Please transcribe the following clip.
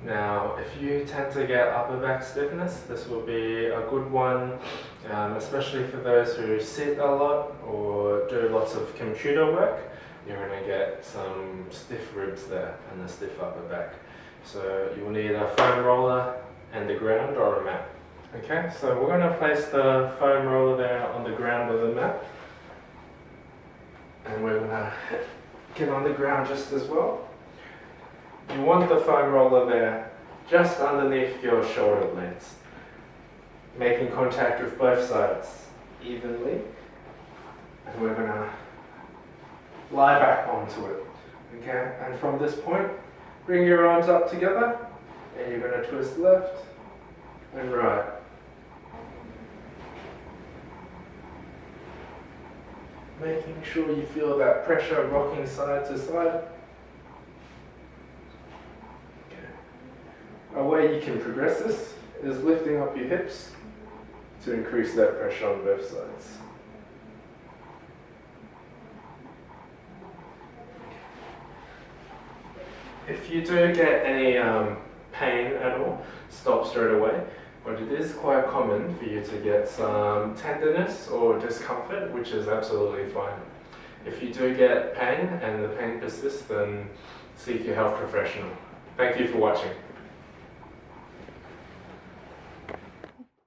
Now, if you tend to get upper back stiffness, this will be a good one, especially for those who sit a lot or do lots of computer work. You're going to get some stiff ribs there and a stiff upper back. So you'll need a foam roller and the ground or a mat. Okay, so we're going to place the foam roller there on the ground of the mat. And we're going to get on the ground just as well. You want the foam roller there just underneath your shoulder blades, making contact with both sides evenly. And we're going to lie back onto it. Okay, and from this point, bring your arms up together and you're going to twist left and right. Making sure you feel that pressure rocking side to side. A way you can progress this is lifting up your hips to increase that pressure on both sides. If you do get any pain at all, stop straight away. But it is quite common for you to get some tenderness or discomfort, which is absolutely fine. If you do get pain and the pain persists, then seek your health professional. Thank you for watching.